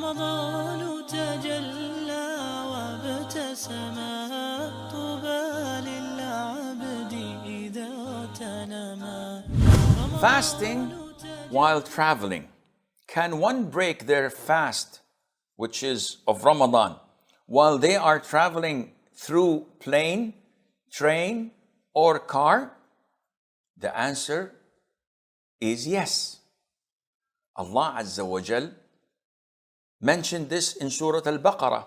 رمضان تجلى وابتسم طوبى للعبد إذا تنما. Fasting while traveling. Can one break their fast, which is of Ramadan, while they are traveling through plane, train, or car? The answer is yes. Allah Azza wa Jal mentioned this in Surah Al-Baqarah,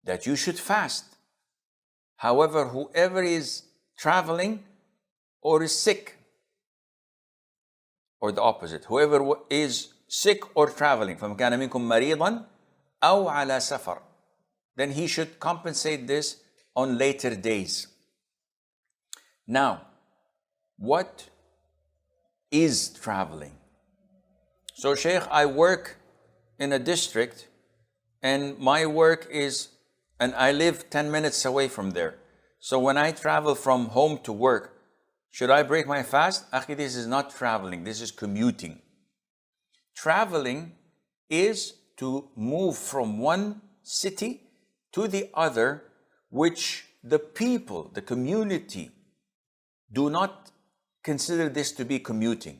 that you should fast. However, whoever is traveling or is sick, or the opposite, whoever is sick or traveling, فَمَنْ كَانَ مِنْكُمْ مَرِيضًا أَوْ عَلَى سَفَرٍ, then he should compensate this on later days. Now, what is traveling? So, Shaykh, I work in a district, and my work is, and I live 10 minutes away from there. So when I travel from home to work, should I break my fast? Akhi, this is not traveling, this is commuting. Traveling is to move from one city to the other, which the people, the community, do not consider this to be commuting.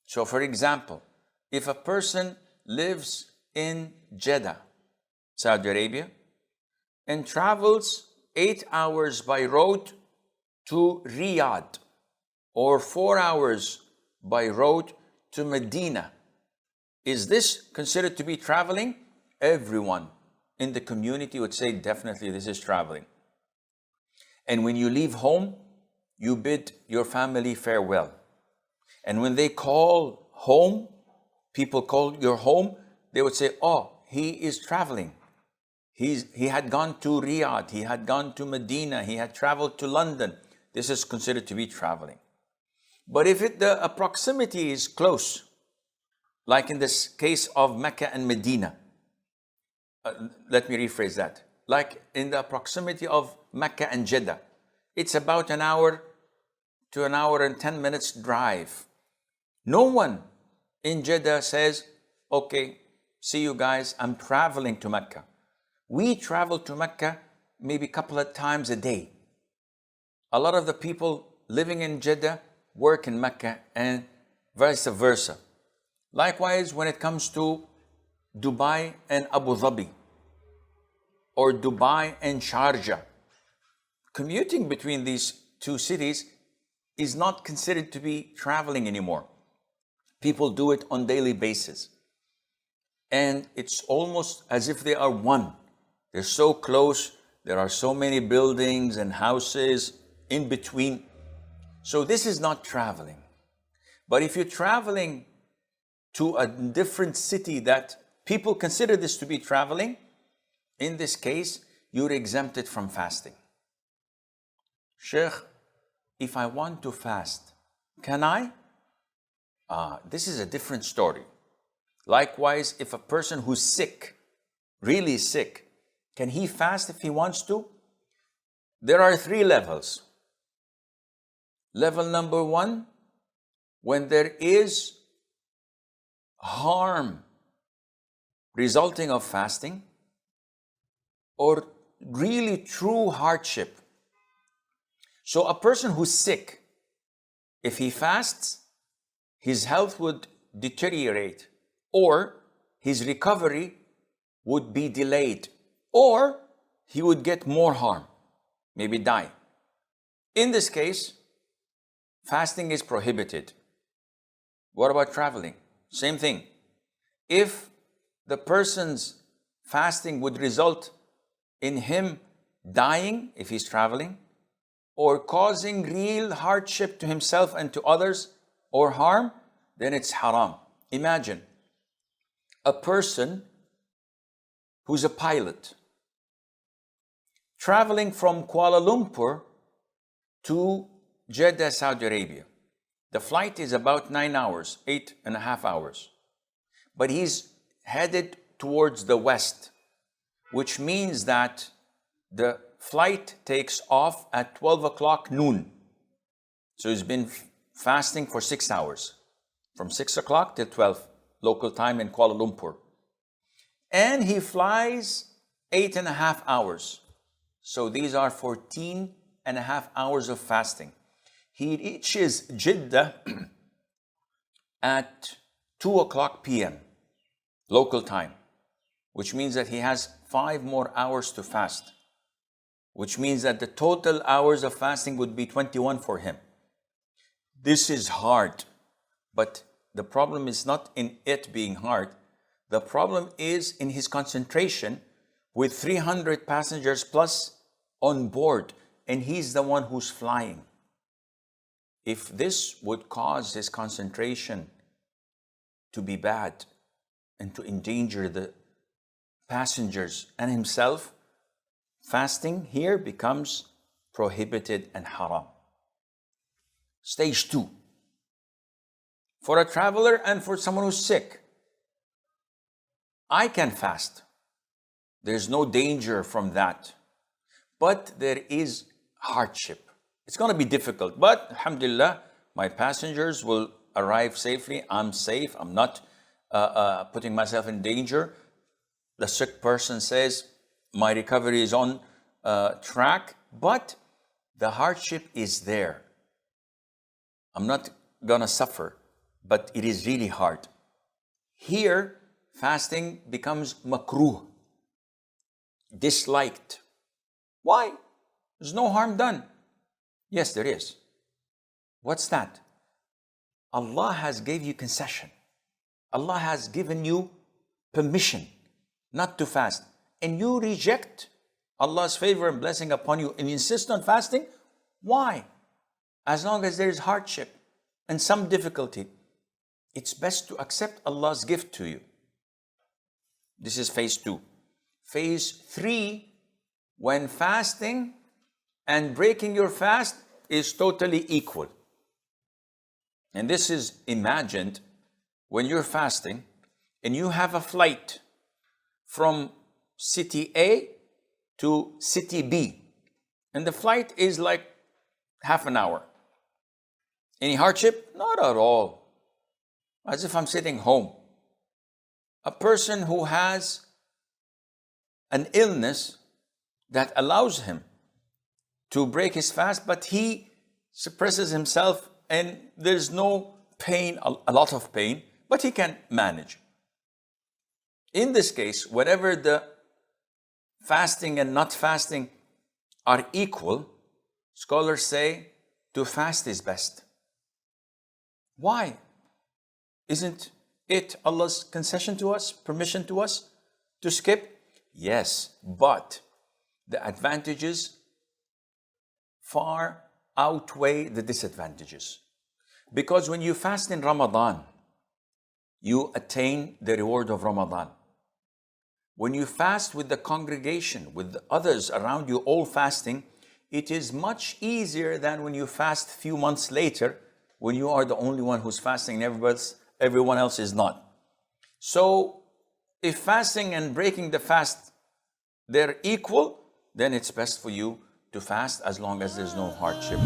So for example, if a person lives in Jeddah, Saudi Arabia, and travels 8 hours by road to Riyadh, or 4 hours by road to Medina, is this considered to be traveling? Everyone in the community would say definitely this is traveling. And when you leave home, you bid your family farewell. And when they call home, people call your home, they would say, oh, he is traveling. He had gone to Riyadh, he had gone to Medina, he had traveled to London. This is considered to be traveling. But if the proximity is close, like in this case of Mecca and Medina, let me rephrase that. Like in the proximity of Mecca and Jeddah, it's about an hour to an hour and 10 minutes drive. No one in Jeddah says, okay, see you guys, I'm traveling to Mecca. We travel to Mecca maybe a couple of times a day. A lot of the people living in Jeddah work in Mecca and vice versa. Likewise, when it comes to Dubai and Abu Dhabi, or Dubai and Sharjah, commuting between these two cities is not considered to be traveling anymore. People do it on a daily basis. And it's almost as if they are one. They're so close. There are so many buildings and houses in between. So this is not traveling. But if you're traveling to a different city that people consider this to be traveling, in this case, you're exempted from fasting. Sheikh, if I want to fast, can I? This is a different story. Likewise, if a person who's sick, really sick, can he fast if he wants to? There are 3 levels. Level number 1, when there is harm resulting of fasting, or really true hardship. So a person who's sick, if he fasts, his health would deteriorate, or his recovery would be delayed, or he would get more harm, maybe die. In this case, fasting is prohibited. What about traveling? Same thing. If the person's fasting would result in him dying, if he's traveling, or causing real hardship to himself and to others, or harm, then it's haram. Imagine a person who's a pilot traveling from Kuala Lumpur to Jeddah, Saudi Arabia. The flight is about 9 hours, 8.5 hours. But he's headed towards the west, which means that the flight takes off at 12 o'clock noon. So he's been fasting for 6 hours, from 6 o'clock till 12, local time in Kuala Lumpur. and he flies 8.5 hours. So these are 14.5 hours of fasting. He reaches Jeddah at 2 o'clock p.m. local time, which means that he has 5 more hours to fast, which means that the total hours of fasting would be 21 for him. This is hard, but the problem is not in it being hard. The problem is in his concentration with 300 passengers plus on board, and he's the one who's flying. If this would cause his concentration to be bad and to endanger the passengers and himself, fasting here becomes prohibited and haram. Stage 2. For a traveler and for someone who's sick, I can fast. There's no danger from that. But there is hardship. It's going to be difficult, but alhamdulillah, my passengers will arrive safely. I'm safe. I'm not putting myself in danger. The sick person says, my recovery is on track, but the hardship is there. I'm not going to suffer, but it is really hard. Here, fasting becomes makruh, disliked. Why? There's no harm done. Yes, there is. What's that? Allah has gave you concession. Allah has given you permission not to fast. And you reject Allah's favor and blessing upon you and insist on fasting. Why? As long as there is hardship and some difficulty, it's best to accept Allah's gift to you. This is phase 2. Phase 3, when fasting and breaking your fast is totally equal. And this is imagined when you're fasting and you have a flight from city A to city B. And the flight is like half an hour. Any hardship? Not at all. As if I'm sitting home. A person who has an illness that allows him to break his fast, but he suppresses himself and there's no pain, a lot of pain, but he can manage. In this case, whenever the fasting and not fasting are equal, scholars say to fast is best. Why? Isn't it Allah's concession to us, permission to us to skip? Yes, but the advantages far outweigh the disadvantages. Because when you fast in Ramadan, you attain the reward of Ramadan. When you fast with the congregation, with the others around you all fasting, it is much easier than when you fast a few months later, when you are the only one who's fasting and everyone else is not. So if fasting and breaking the fast, they're equal, then it's best for you to fast as long as there's no hardship.